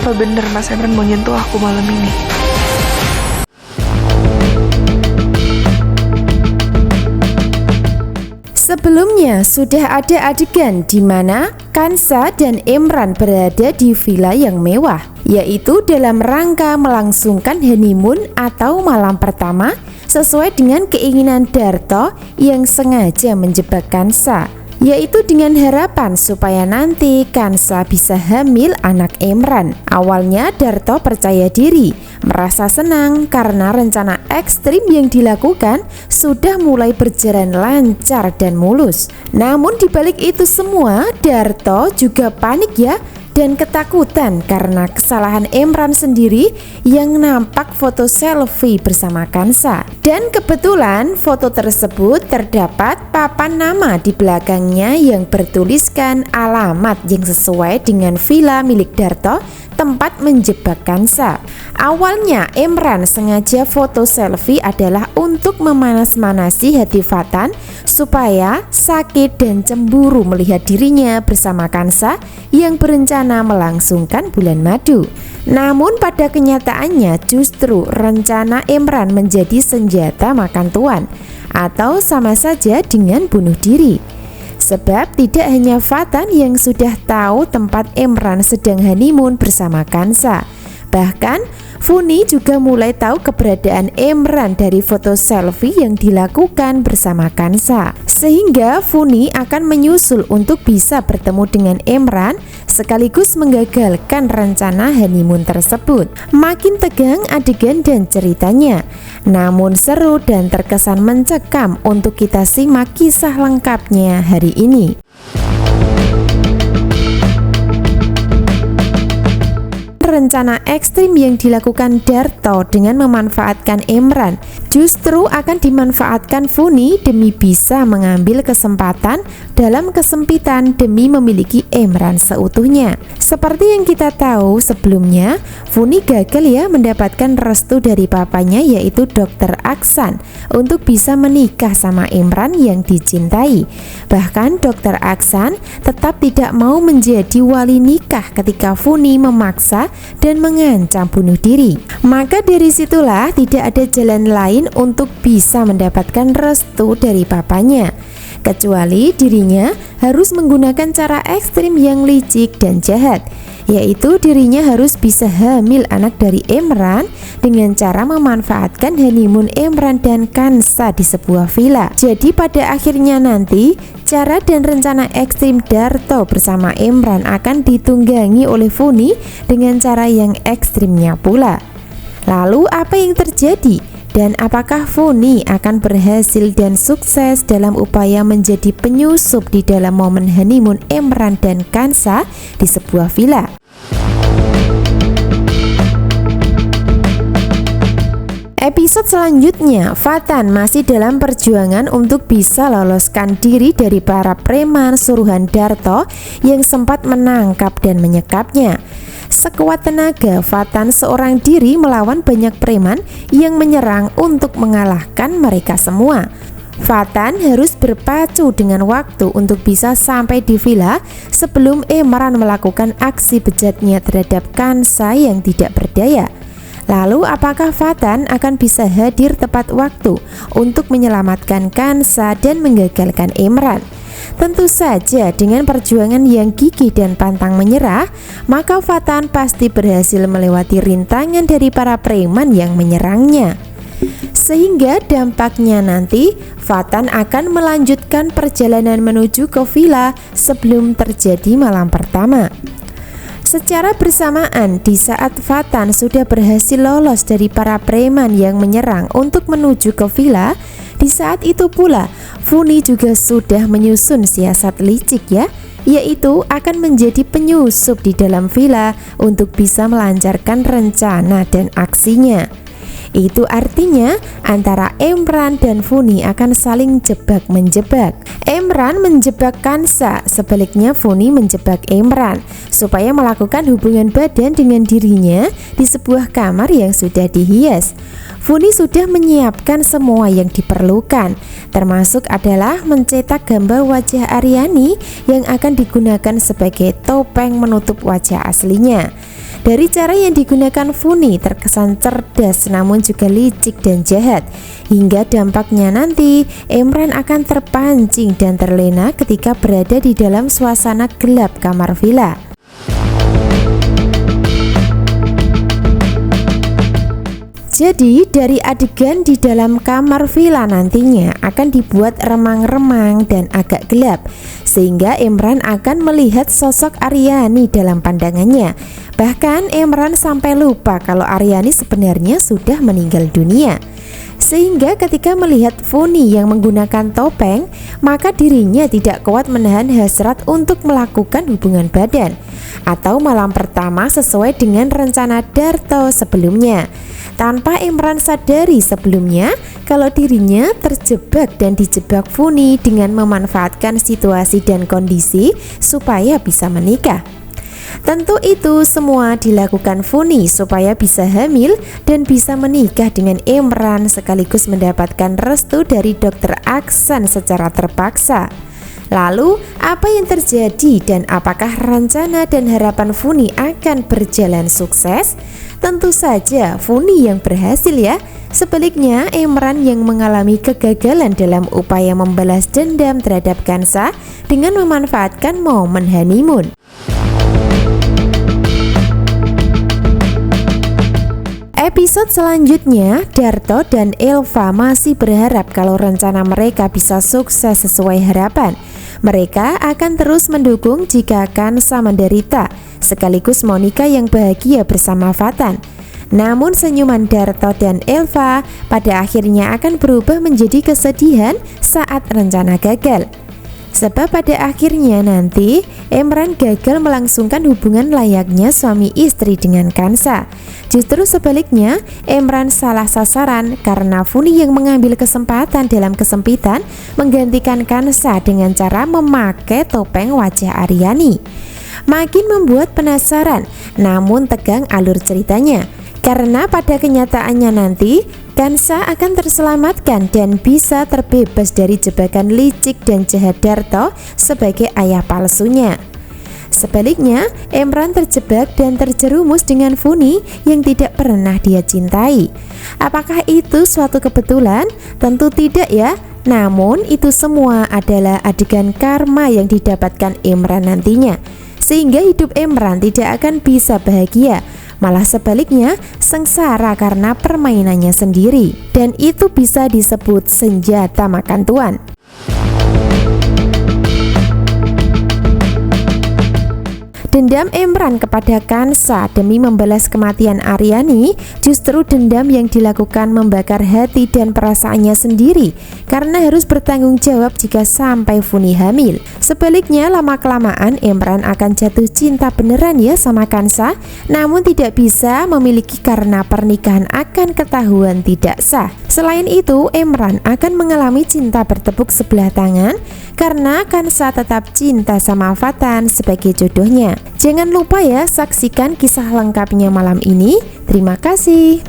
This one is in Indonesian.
Apa bener Mas Emran mau nyentuh aku malam ini? Sebelumnya sudah ada adegan di mana Kansa dan Emran berada di villa yang mewah, yaitu dalam rangka melangsungkan honeymoon atau malam pertama sesuai dengan keinginan Darto yang sengaja menjebak Kansa, yaitu dengan harapan supaya nanti Kansa bisa hamil anak Emran. Awalnya Darto percaya diri, merasa senang karena rencana ekstrim yang dilakukan sudah mulai berjalan lancar dan mulus. Namun dibalik itu semua, Darto juga panik ya, dan ketakutan karena kesalahan Emran sendiri yang nampak foto selfie bersama Kansa. Dan kebetulan foto tersebut terdapat papan nama di belakangnya yang bertuliskan alamat yang sesuai dengan villa milik Darto, tempat menjebak Kansa. Awalnya Emran sengaja foto selfie adalah untuk memanas-manasi hati Fatan supaya sakit dan cemburu melihat dirinya bersama Kansa yang berencana melangsungkan bulan madu. Namun pada kenyataannya justru rencana Emran menjadi senjata makan tuan, atau sama saja dengan bunuh diri. Sebab tidak hanya Fatan yang sudah tahu tempat Emran sedang honeymoon bersama Kansa, bahkan Funi juga mulai tahu keberadaan Emran dari foto selfie yang dilakukan bersama Kansa. Sehingga Funi akan menyusul untuk bisa bertemu dengan Emran sekaligus menggagalkan rencana honeymoon tersebut. Makin tegang adegan dan ceritanya, namun seru dan terkesan mencekam untuk kita simak kisah lengkapnya hari ini. Rencana ekstrim yang dilakukan Darto dengan memanfaatkan Emran justru akan dimanfaatkan Funi demi bisa mengambil kesempatan dalam kesempitan demi memiliki Emran seutuhnya. Seperti yang kita tahu sebelumnya, Funi gagal ya mendapatkan restu dari papanya, yaitu Dr. Aksan, untuk bisa menikah sama Emran yang dicintai. Bahkan Dr. Aksan tetap tidak mau menjadi wali nikah ketika Funi memaksa dan mengancam bunuh diri. Maka dari situlah tidak ada jalan lain untuk bisa mendapatkan restu dari papanya, kecuali dirinya harus menggunakan cara ekstrim yang licik dan jahat, yaitu dirinya harus bisa hamil anak dari Emran dengan cara memanfaatkan honeymoon Emran dan Kansa di sebuah villa. Jadi pada akhirnya nanti cara dan rencana ekstrim Darto bersama Emran akan ditunggangi oleh Funi dengan cara yang ekstrimnya pula. Lalu apa yang terjadi? Dan apakah Funi akan berhasil dan sukses dalam upaya menjadi penyusup di dalam momen honeymoon Emran dan Kansa di sebuah villa? Episode selanjutnya, Fatan masih dalam perjuangan untuk bisa loloskan diri dari para preman suruhan Darto yang sempat menangkap dan menyekapnya. Sekuat tenaga, Fatan seorang diri melawan banyak preman yang menyerang untuk mengalahkan mereka semua. Fatan harus berpacu dengan waktu untuk bisa sampai di villa sebelum Emran melakukan aksi bejatnya terhadap Kansa yang tidak berdaya. Lalu apakah Fatan akan bisa hadir tepat waktu untuk menyelamatkan Kansa dan menggagalkan Emran? Tentu saja dengan perjuangan yang gigih dan pantang menyerah, maka Fatan pasti berhasil melewati rintangan dari para preman yang menyerangnya. Sehingga dampaknya nanti Fatan akan melanjutkan perjalanan menuju ke villa sebelum terjadi malam pertama. Secara bersamaan, di saat Fatan sudah berhasil lolos dari para preman yang menyerang untuk menuju ke villa, di saat itu pula Funi juga sudah menyusun siasat licik ya, yaitu akan menjadi penyusup di dalam villa untuk bisa melancarkan rencana dan aksinya. Itu artinya antara Emran dan Funi akan saling jebak-menjebak. Emran menjebak Kansa, sebaliknya Funi menjebak Emran supaya melakukan hubungan badan dengan dirinya di sebuah kamar yang sudah dihias. Funi sudah menyiapkan semua yang diperlukan, termasuk adalah mencetak gambar wajah Aryani yang akan digunakan sebagai topeng menutup wajah aslinya. Dari cara yang digunakan Funi terkesan cerdas namun juga licik dan jahat, hingga dampaknya nanti Imran akan terpancing dan terlena ketika berada di dalam suasana gelap kamar villa. Jadi dari adegan di dalam kamar villa nantinya akan dibuat remang-remang dan agak gelap, sehingga Imran akan melihat sosok Aryani dalam pandangannya. Bahkan Imran sampai lupa kalau Aryani sebenarnya sudah meninggal dunia. Sehingga ketika melihat Funi yang menggunakan topeng, maka dirinya tidak kuat menahan hasrat untuk melakukan hubungan badan atau malam pertama sesuai dengan rencana Darto sebelumnya, tanpa Imran sadari sebelumnya kalau dirinya terjebak dan dijebak Funi dengan memanfaatkan situasi dan kondisi supaya bisa menikah. Tentu itu semua dilakukan Funi supaya bisa hamil dan bisa menikah dengan Imran sekaligus mendapatkan restu dari Dr. Aksan secara terpaksa. Lalu apa yang terjadi dan apakah rencana dan harapan Funi akan berjalan sukses? Tentu saja Funi yang berhasil ya. Sebaliknya Imran yang mengalami kegagalan dalam upaya membalas dendam terhadap Kansa dengan memanfaatkan momen honeymoon. Episode selanjutnya, Darto dan Elva masih berharap kalau rencana mereka bisa sukses sesuai harapan. Mereka akan terus mendukung jika Kansa menderita, sekaligus Monica yang bahagia bersama Fatan. Namun senyuman Darto dan Elva pada akhirnya akan berubah menjadi kesedihan saat rencana gagal. Sebab pada akhirnya nanti Imran gagal melangsungkan hubungan layaknya suami istri dengan Kansa. Justru sebaliknya, Imran salah sasaran karena Funi yang mengambil kesempatan dalam kesempitan menggantikan Kansa dengan cara memakai topeng wajah Aryani. Makin membuat penasaran, namun tegang alur ceritanya. Karena pada kenyataannya nanti Kansa akan terselamatkan dan bisa terbebas dari jebakan licik dan jahat Darto sebagai ayah palsunya. Sebaliknya, Imran terjebak dan terjerumus dengan Funi yang tidak pernah dia cintai. Apakah itu suatu kebetulan? Tentu tidak ya. Namun itu semua adalah adegan karma yang didapatkan Imran nantinya, sehingga hidup Imran tidak akan bisa bahagia, malah sebaliknya sengsara karena permainannya sendiri. Dan itu bisa disebut senjata makan tuan. Dendam Imran kepada Kansa demi membalas kematian Aryani justru dendam yang dilakukan membakar hati dan perasaannya sendiri karena harus bertanggung jawab jika sampai Funi hamil. Sebaliknya lama-kelamaan Imran akan jatuh cinta beneran ya sama Kansa, namun tidak bisa memiliki karena pernikahan akan ketahuan tidak sah. Selain itu, Imran akan mengalami cinta bertepuk sebelah tangan karena Kansa tetap cinta sama Fatan sebagai jodohnya. Jangan lupa ya saksikan kisah lengkapnya malam ini. Terima kasih.